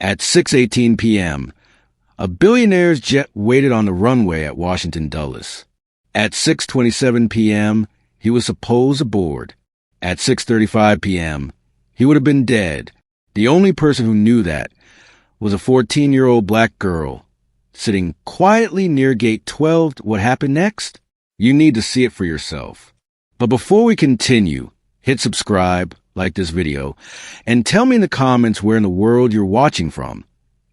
At 6:18 p.m., a Billionaire's jet waited on the runway at Washington Dulles. At 6:27 p.m., he was supposed aboard. At 6:35 p.m., he would have been dead. The only person who knew that was a 14-year-old black girl sitting quietly near gate 12. What happened next? You need to see it for yourself. But before we continue, hit subscribe, like this video, and tell me in the comments where in the world you're watching from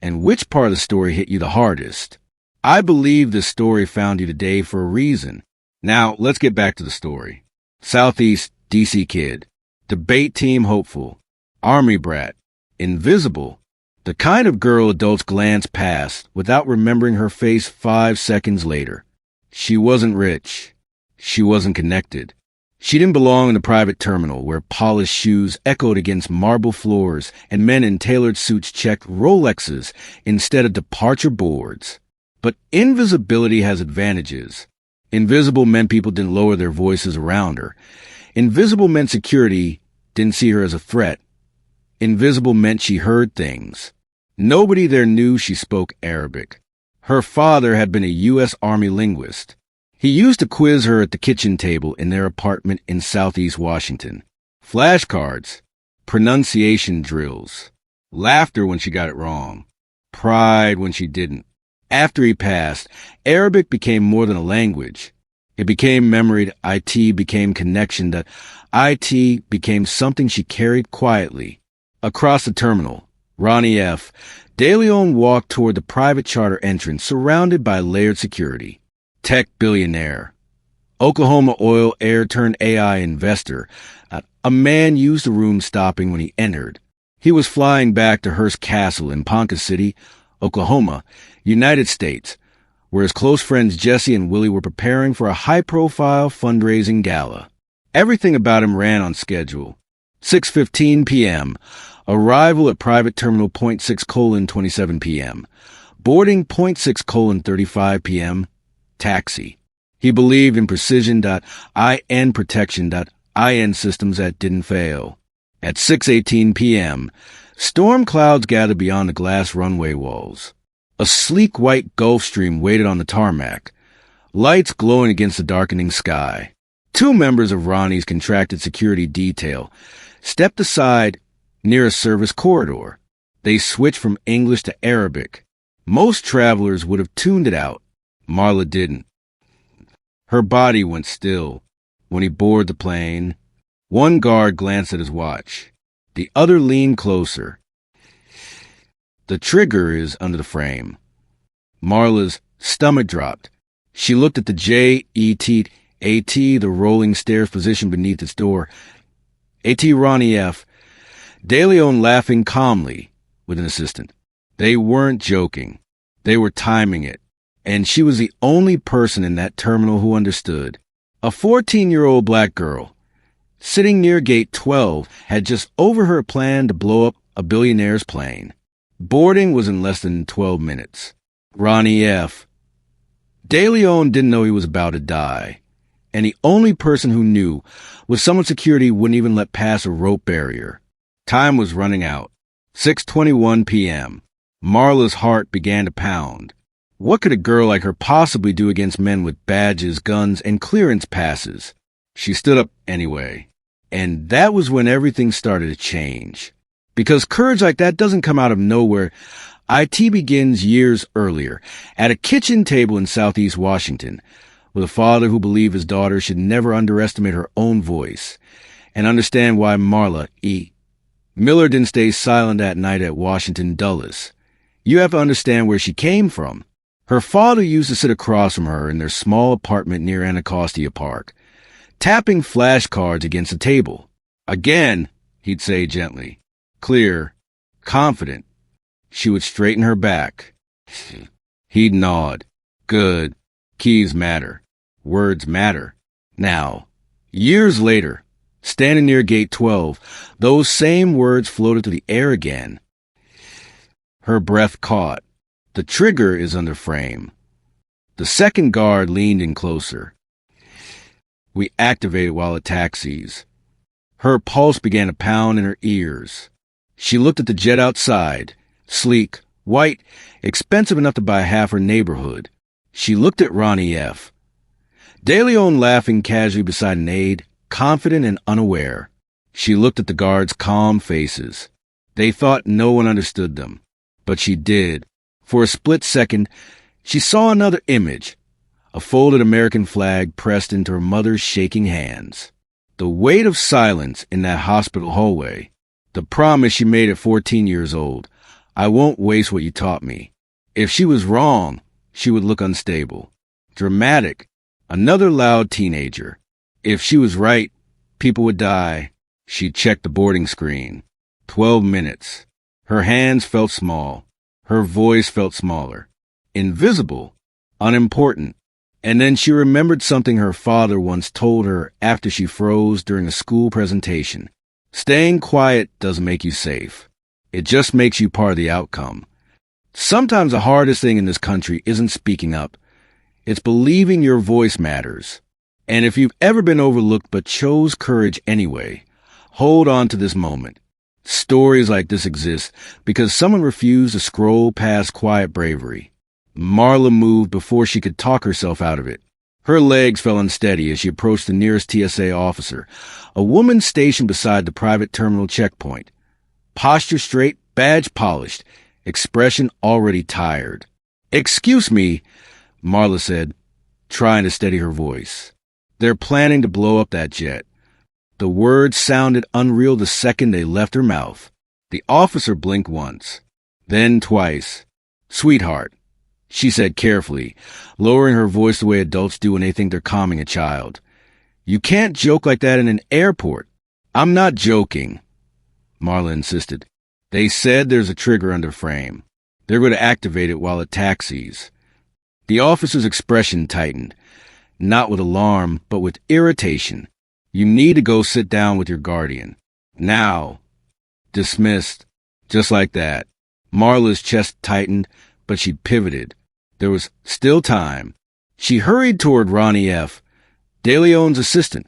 and which part of the story hit you the hardest. I believe this story found you today for a reason. Now, let's get back to the story. Southeast DC kid, debate team hopeful, army brat, invisible, the kind of girl adults glance past without remembering her face 5 seconds later. She wasn't rich. She wasn't connected. She didn't belong in the private terminal where polished shoes echoed against marble floors and men in tailored suits checked Rolexes instead of departure boards. But invisibility has advantages. Invisible meant people didn't lower their voices around her. Invisible meant security didn't see her as a threat. Invisible meant she heard things. Nobody there knew she spoke Arabic. Her father had been a U.S. Army linguist. He used to quiz her at the kitchen table in their apartment in Southeast Washington. Flashcards, pronunciation drills, laughter when she got it wrong, pride when she didn't. After he passed, Arabic became more than a language. It became memory, IT became connection, that IT became something she carried quietly. Across the terminal, Ronnie F. De Leon walked toward the private charter entrance surrounded by layered security. Tech billionaire, Oklahoma oil air turned AI investor. A man used the room stopping when he entered. He was flying back to Hearst Castle in Ponca City, Oklahoma, United States, where his close friends Jesse and Willie were preparing for a high-profile fundraising gala. Everything about him ran on schedule. 6:15 p.m., arrival at private terminal .6:27 p.m., boarding .6:35 p.m., taxi. He believed in precision.in protection.in systems that didn't fail. At 6:18 p.m., storm clouds gathered beyond the glass runway walls. A sleek white Gulf Stream waited on the tarmac, lights glowing against the darkening sky. 2 members of Ronnie's contracted security detail stepped aside near a service corridor. They switched from English to Arabic. Most travelers would have tuned it out. Marla didn't. Her body went still. When he boarded the plane, one guard glanced at his watch. The other leaned closer. The trigger is under the frame. Marla's stomach dropped. She looked at the JET, the rolling stairs positioned beneath its door. AT Ronnie F. De Leon laughing calmly with an assistant. They weren't joking. They were timing it. And she was the only person in that terminal who understood. A 14-year-old black girl, sitting near gate 12, had just overheard a plan to blow up a billionaire's plane. Boarding was in less than 12 minutes. Ronnie F. De Leon didn't know he was about to die. And the only person who knew was someone security wouldn't even let pass a rope barrier. Time was running out. 6:21 p.m. Marla's heart began to pound. What could a girl like her possibly do against men with badges, guns, and clearance passes? She stood up anyway. And that was when everything started to change. Because courage like that doesn't come out of nowhere. IT begins years earlier, at a kitchen table in Southeast Washington, with a father who believed his daughter should never underestimate her own voice, and understand why Marla E. Miller didn't stay silent that night at Washington Dulles. You have to understand where she came from. Her father used to sit across from her in their small apartment near Anacostia Park, tapping flashcards against the table. Again, he'd say gently, clear, confident. She would straighten her back. He'd nod. Good. Keys matter. Words matter. Now, years later, standing near gate 12, those same words floated through the air again. Her breath caught. The trigger is under frame. The second guard leaned in closer. We activated while it taxis. Her pulse began to pound in her ears. She looked at the jet outside, Sleek, white, expensive enough to buy half her neighborhood. She looked at Ronnie F. De Leon laughing casually beside an aide, confident and unaware. She looked at the guards' calm faces. They thought no one understood them. But she did. For a split second, she saw another image. A folded American flag pressed into her mother's shaking hands. The weight of silence in that hospital hallway. The promise she made at 14 years old. I won't waste what you taught me. If she was wrong, she would look unstable. Dramatic. Another loud teenager. If she was right, people would die. She checked the boarding screen. 12 minutes. Her hands felt small. Her voice felt smaller. Invisible. Unimportant. And then she remembered something her father once told her after she froze during a school presentation. Staying quiet doesn't make you safe. It just makes you part of the outcome. Sometimes the hardest thing in this country isn't speaking up. It's believing your voice matters. And if you've ever been overlooked but chose courage anyway, hold on to this moment. Stories like this exist because someone refused to scroll past quiet bravery. Marla moved before she could talk herself out of it. Her legs fell unsteady as she approached the nearest TSA officer, a woman stationed beside the private terminal checkpoint. Posture straight, badge polished, expression already tired. "Excuse me," Marla said, trying to steady her voice. "They're planning to blow up that jet." The words sounded unreal the second they left her mouth. The officer blinked once, then twice. "Sweetheart," she said carefully, lowering her voice the way adults do when they think they're calming a child. "You can't joke like that in an airport." "I'm not joking," Marla insisted. "They said there's a trigger under frame. They're going to activate it while it taxis." The officer's expression tightened, not with alarm, but with irritation. "You need to go sit down with your guardian. Now." Dismissed. Just like that. Marla's chest tightened, but she pivoted. There was still time. She hurried toward Ronnie F., De Leon's assistant,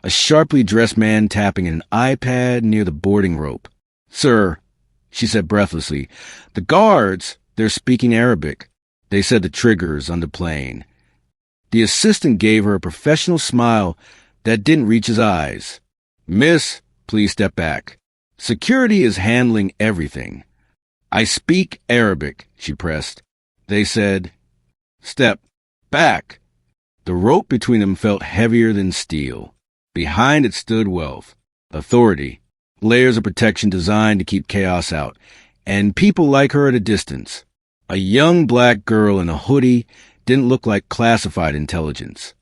a sharply dressed man tapping an iPad near the boarding rope. "Sir," she said breathlessly, "the guards, they're speaking Arabic. They said the trigger's on the plane." The assistant gave her a professional smile that didn't reach his eyes. "Miss, please step back. Security is handling everything." "I speak Arabic," she pressed. They said, "Step back." The rope between them felt heavier than steel. Behind it stood wealth, authority, layers of protection designed to keep chaos out, and people like her at a distance. A young black girl in a hoodie didn't look like classified intelligence.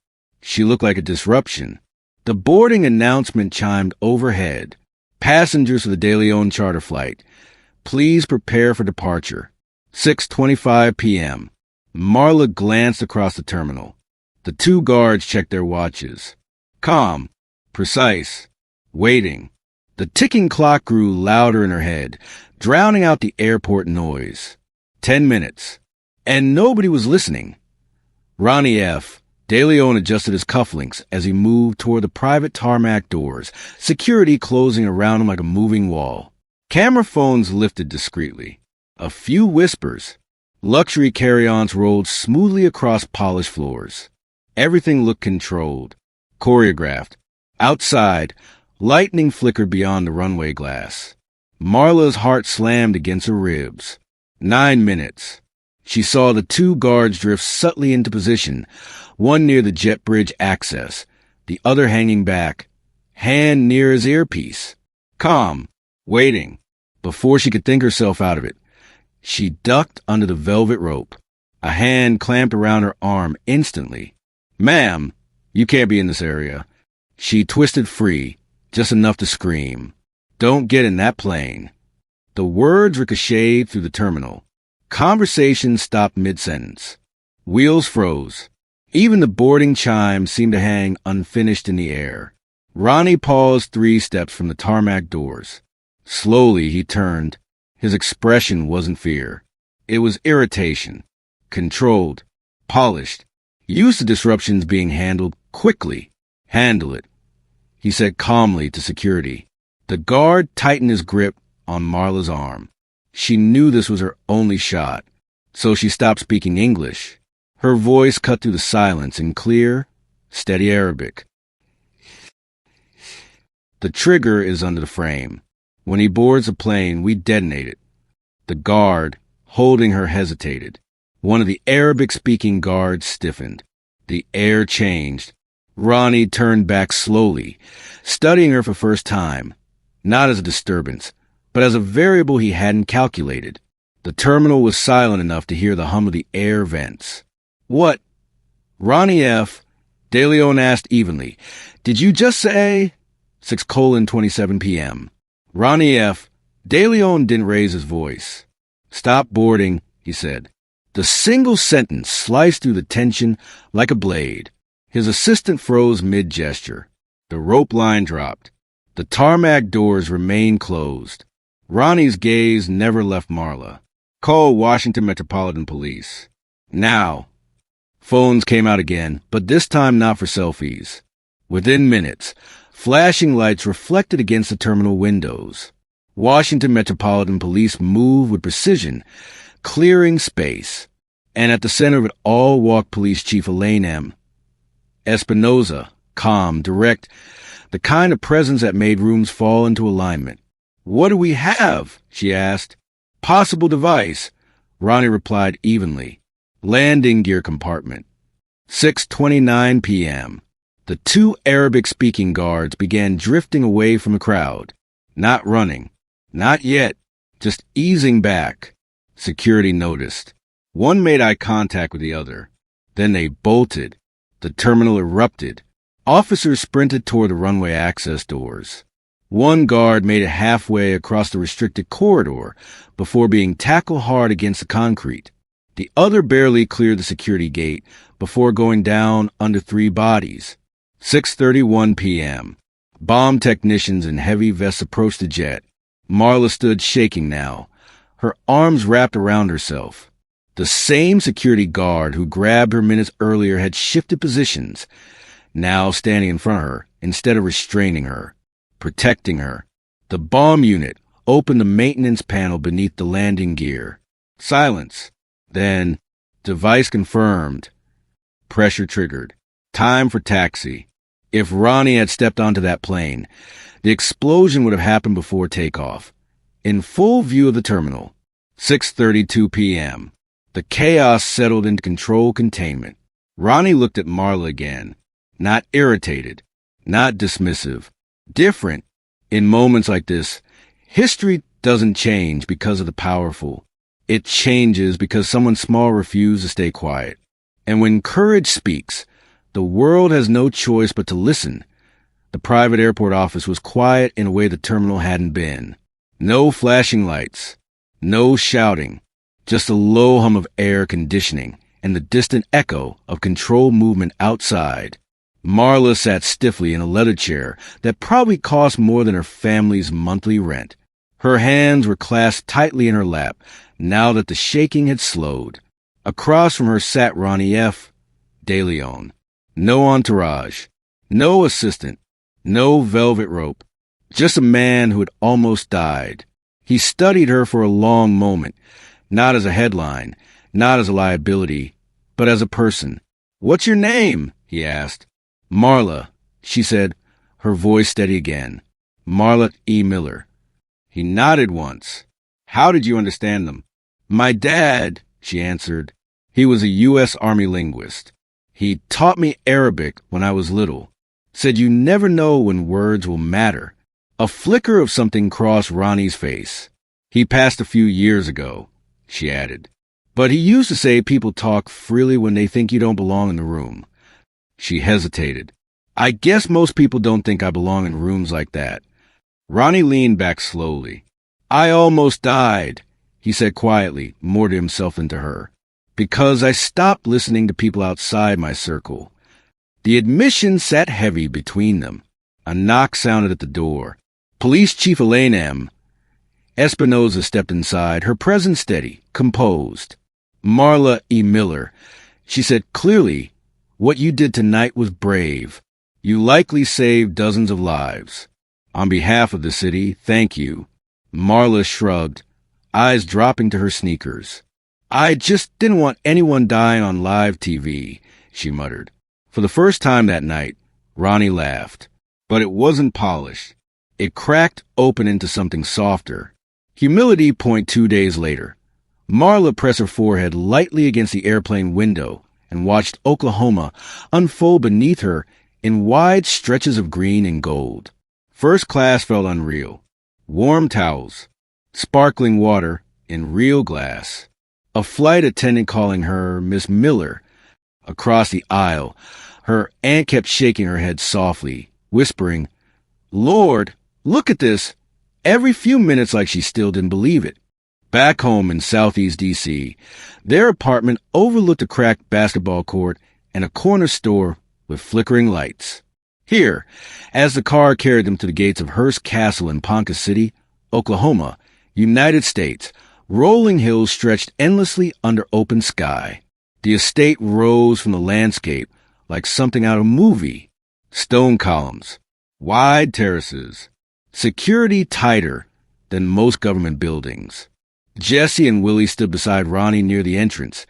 She looked like a disruption. The boarding announcement chimed overhead. "Passengers for the De Leon charter flight, please prepare for departure. 6:25 p.m. Marla glanced across the terminal. The two guards checked their watches. Calm, precise, waiting. The ticking clock grew louder in her head, drowning out the airport noise. 10 minutes. And nobody was listening. Ronnie F. De Leon adjusted his cufflinks as he moved toward the private tarmac doors, security closing around him like a moving wall. Camera phones lifted discreetly. A few whispers. Luxury carry-ons rolled smoothly across polished floors. Everything looked controlled, choreographed. Outside, lightning flickered beyond the runway glass. Marla's heart slammed against her ribs. 9 minutes. She saw the two guards drift subtly into position, one near the jet bridge access, the other hanging back, hand near his earpiece. Calm, waiting. Before she could think herself out of it, she ducked under the velvet rope. A hand clamped around her arm instantly. "Ma'am, you can't be in this area." She twisted free, just enough to scream. "Don't get in that plane." The words ricocheted through the terminal. Conversation stopped mid-sentence. Wheels froze. Even the boarding chime seemed to hang unfinished in the air. Ronnie paused 3 steps from the tarmac doors. Slowly he turned. His expression wasn't fear. It was irritation. Controlled. Polished. Used to disruptions being handled quickly. "Handle it," he said calmly to security. The guard tightened his grip on Marla's arm. She knew this was her only shot, so she stopped speaking English. Her voice cut through the silence in clear, steady Arabic. The trigger is under the frame. When he boards a plane, we detonate it. The guard, holding her, hesitated. One of the Arabic-speaking guards stiffened. The air changed. Ronnie turned back slowly, studying her for first time, not as a disturbance, but as a variable he hadn't calculated. The terminal was silent enough to hear the hum of the air vents. "What?" Ronnie F. De Leon asked evenly. "Did you just say?" 6:27 p.m. Ronnie F. De Leon didn't raise his voice. "Stop boarding," he said. The single sentence sliced through the tension like a blade. His assistant froze mid-gesture. The rope line dropped. The tarmac doors remained closed. Ronnie's gaze never left Marla. "Call Washington Metropolitan Police. Now." Phones came out again, but this time not for selfies. Within minutes, flashing lights reflected against the terminal windows. Washington Metropolitan Police moved with precision, clearing space. And at the center of it all walked Police Chief Elaine M. Espinoza, calm, direct, the kind of presence that made rooms fall into alignment. "What do we have?" she asked. "Possible device," Ronnie replied evenly. "Landing gear compartment." 6:29 p.m. The two Arabic-speaking guards began drifting away from the crowd. Not running. Not yet. Just easing back. Security noticed. One made eye contact with the other. Then they bolted. The terminal erupted. Officers sprinted toward the runway access doors. One guard made it halfway across the restricted corridor before being tackled hard against the concrete. The other barely cleared the security gate before going down under three bodies. 6:31 p.m. Bomb technicians in heavy vests approached the jet. Marla stood shaking now, her arms wrapped around herself. The same security guard who grabbed her minutes earlier had shifted positions, now standing in front of her instead of restraining her, protecting her. The bomb unit opened the maintenance panel beneath the landing gear. Silence. Then, device confirmed. Pressure triggered. Time for taxi. If Ronnie had stepped onto that plane, the explosion would have happened before takeoff. In full view of the terminal. 6:32 p.m. The chaos settled into control containment. Ronnie looked at Marla again. Not irritated. Not dismissive. Different. In moments like this, history doesn't change because of the powerful. It changes because someone small refused to stay quiet. And when courage speaks, the world has no choice but to listen. The private airport office was quiet in a way the terminal hadn't been. No flashing lights. No shouting. Just a low hum of air conditioning and the distant echo of controlled movement outside. Marla sat stiffly in a leather chair that probably cost more than her family's monthly rent. Her hands were clasped tightly in her lap now that the shaking had slowed. Across from her sat Ronnie F. De Leon. No entourage. No assistant. No velvet rope. Just a man who had almost died. He studied her for a long moment, not as a headline, not as a liability, but as a person. "What's your name?" he asked. "Marla," she said, her voice steady again. "Marla E. Miller." He nodded once. "How did you understand them?" "My dad," she answered. He was a U.S. Army linguist. He taught me Arabic when I was little. Said you never know when words will matter. A flicker of something crossed Ronnie's face. "He passed a few years ago," she added. "But he used to say people talk freely when they think you don't belong in the room." She hesitated. "I guess most people don't think I belong in rooms like that." Ronnie leaned back slowly. "I almost died," he said quietly, more to himself than to her, "because I stopped listening to people outside my circle." The admission sat heavy between them. A knock sounded at the door. Police Chief Elaine M. Espinoza stepped inside, her presence steady, composed. "Marla E. Miller," she said clearly, "what you did tonight was brave. You likely saved dozens of lives. On behalf of the city, thank you." Marla shrugged. eyes dropping to her sneakers. I just didn't want anyone dying on live TV, she muttered. For the first time that night, Ronnie laughed. But it wasn't polished. It cracked open into something softer. Humility. 2 days later. Marla pressed her forehead lightly against the airplane window and watched Oklahoma unfold beneath her in wide stretches of green and gold. First class felt unreal. Warm towels, sparkling water in real glass. A flight attendant calling her Miss Miller. Across the aisle, her aunt kept shaking her head softly, whispering, "Lord, look at this," every few minutes like she still didn't believe it. Back home in Southeast D.C., their apartment overlooked a cracked basketball court and a corner store with flickering lights. Here, as the car carried them to the gates of Hearst Castle in Ponca City, Oklahoma, United States, rolling hills stretched endlessly under open sky. The estate rose from the landscape like something out of a movie. Stone columns, wide terraces, security tighter than most government buildings. Jesse and Willie stood beside Ronnie near the entrance,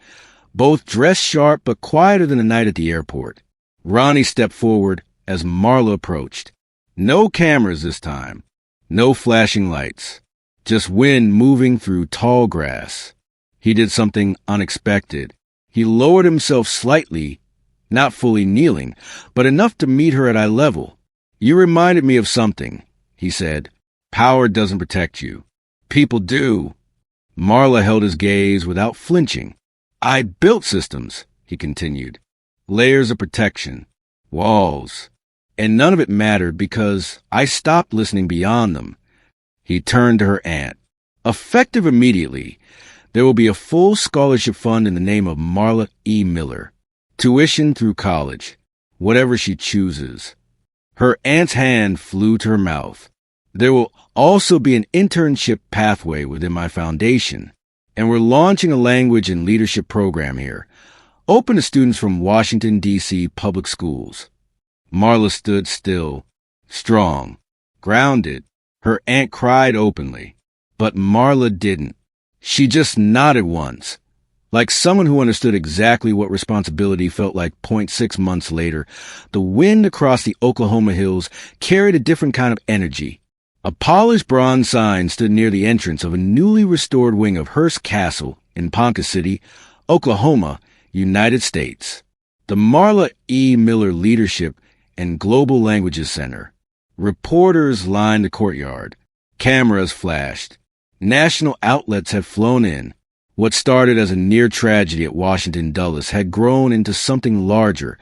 both dressed sharp but quieter than the night at the airport. Ronnie stepped forward as Marla approached. No cameras this time, no flashing lights, just wind moving through tall grass. He did something unexpected. He lowered himself slightly, not fully kneeling, but enough to meet her at eye level. "You reminded me of something," he said. "Power doesn't protect you. People do." Marla held his gaze without flinching. "I built systems," he continued. "Layers of protection. Walls. And none of it mattered because I stopped listening beyond them." He turned to her aunt. "Effective immediately, there will be a full scholarship fund in the name of Marla E. Miller. Tuition through college, whatever she chooses." Her aunt's hand flew to her mouth. "There will also be an internship pathway within my foundation, and we're launching a language and leadership program here, open to students from Washington, D.C. public schools." Marla stood still, strong, grounded. Her aunt cried openly, but Marla didn't. She just nodded once, like someone who understood exactly what responsibility felt like. 6 months later, the wind across the Oklahoma hills carried a different kind of energy. A polished bronze sign stood near the entrance of a newly restored wing of Hearst Castle in Ponca City, Oklahoma, United States. The Marla E. Miller Leadership and Global Languages Center. Reporters lined the courtyard. Cameras flashed. National outlets had flown in. What started as a near tragedy at Washington Dulles had grown into something larger,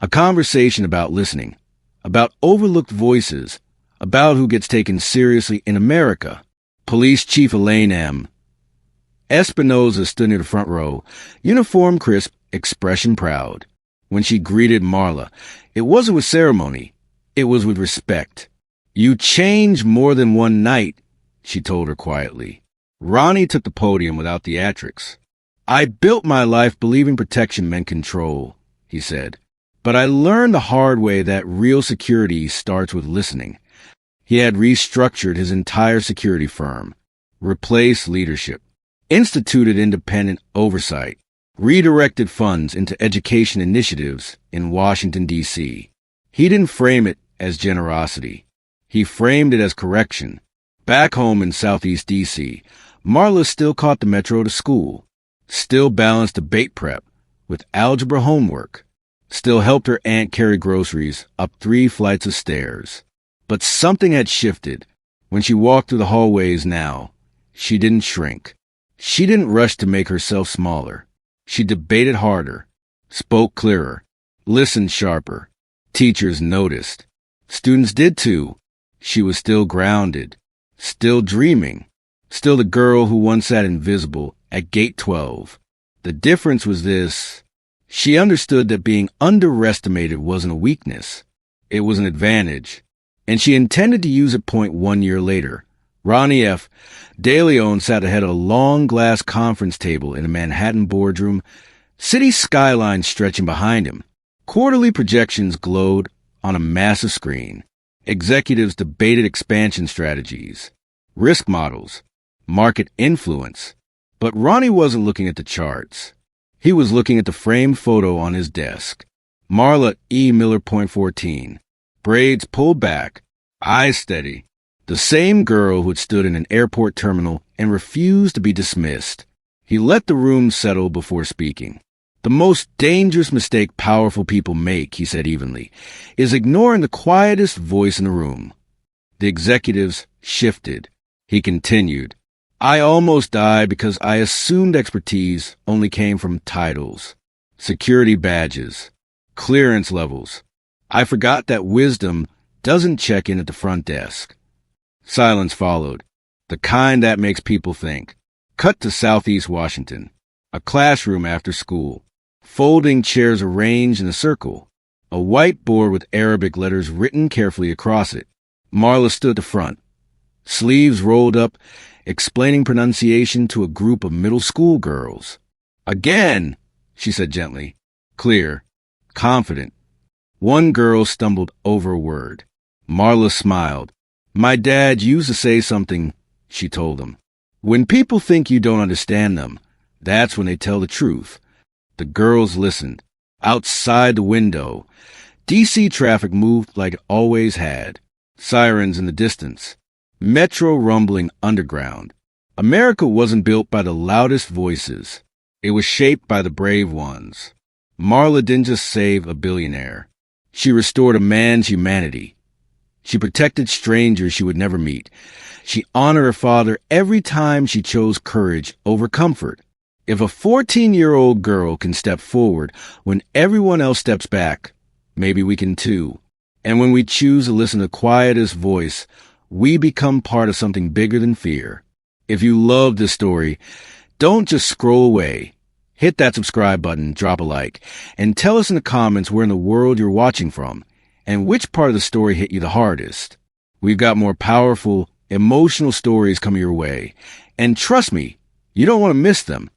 a conversation about listening, about overlooked voices, about who gets taken seriously in America. Police Chief Elaine M. Espinoza stood near the front row, uniform crisp, expression proud. When she greeted Marla, it wasn't with ceremony, it was with respect. "You changed more than one night," she told her quietly. Ronnie took the podium without theatrics. "I built my life believing protection meant control," he said. "But I learned the hard way that real security starts with listening." He had restructured his entire security firm, replaced leadership, instituted independent oversight, redirected funds into education initiatives in Washington, D.C. He didn't frame it as generosity. He framed it as correction. Back home in Southeast D.C., Marla still caught the metro to school, still balanced debate prep with algebra homework, still helped her aunt carry groceries up 3 flights of stairs. But something had shifted. When she walked through the hallways now, she didn't shrink. She didn't rush to make herself smaller. She debated harder, spoke clearer, listened sharper. Teachers noticed. Students did too. She was still grounded, still dreaming, still the girl who once sat invisible at Gate 12. The difference was this: she understood that being underestimated wasn't a weakness. It was an advantage, and she intended to use it. 1 year later, Ronnie F. De Leon sat ahead of a long glass conference table in a Manhattan boardroom, city skyline stretching behind him. Quarterly projections glowed on a massive screen. Executives debated expansion strategies, risk models, market influence. But Ronnie wasn't looking at the charts. He was looking at the framed photo on his desk. Marla E. Miller, .14. Braids pulled back, eyes steady. The same girl who had stood in an airport terminal and refused to be dismissed. He let the room settle before speaking. The most dangerous mistake powerful people make, he said evenly, is ignoring the quietest voice in the room. The executives shifted. He continued, I almost died because I assumed expertise only came from titles, security badges, clearance levels. I forgot that wisdom doesn't check in at the front desk. Silence followed, the kind that makes people think. Cut to Southeast Washington, a classroom after school, folding chairs arranged in a circle, a whiteboard with Arabic letters written carefully across it. Marla stood at the front, sleeves rolled up, explaining pronunciation to a group of middle school girls. Again, she said gently, clear, confident. One girl stumbled over a word. Marla smiled. My dad used to say something, she told him. When people think you don't understand them, that's when they tell the truth. The girls listened. Outside the window, D.C. traffic moved like it always had. Sirens in the distance. Metro rumbling underground. America wasn't built by the loudest voices. It was shaped by the brave ones. Marla didn't just save a billionaire. She restored a man's humanity. She protected strangers she would never meet. She honored her father every time she chose courage over comfort. If a 14-year-old girl can step forward when everyone else steps back, maybe we can too. And when we choose to listen to the quietest voice, we become part of something bigger than fear. If you love this story, don't just scroll away. Hit that subscribe button, drop a like, and tell us in the comments where in the world you're watching from and which part of the story hit you the hardest. We've got more powerful, emotional stories coming your way. And trust me, you don't want to miss them.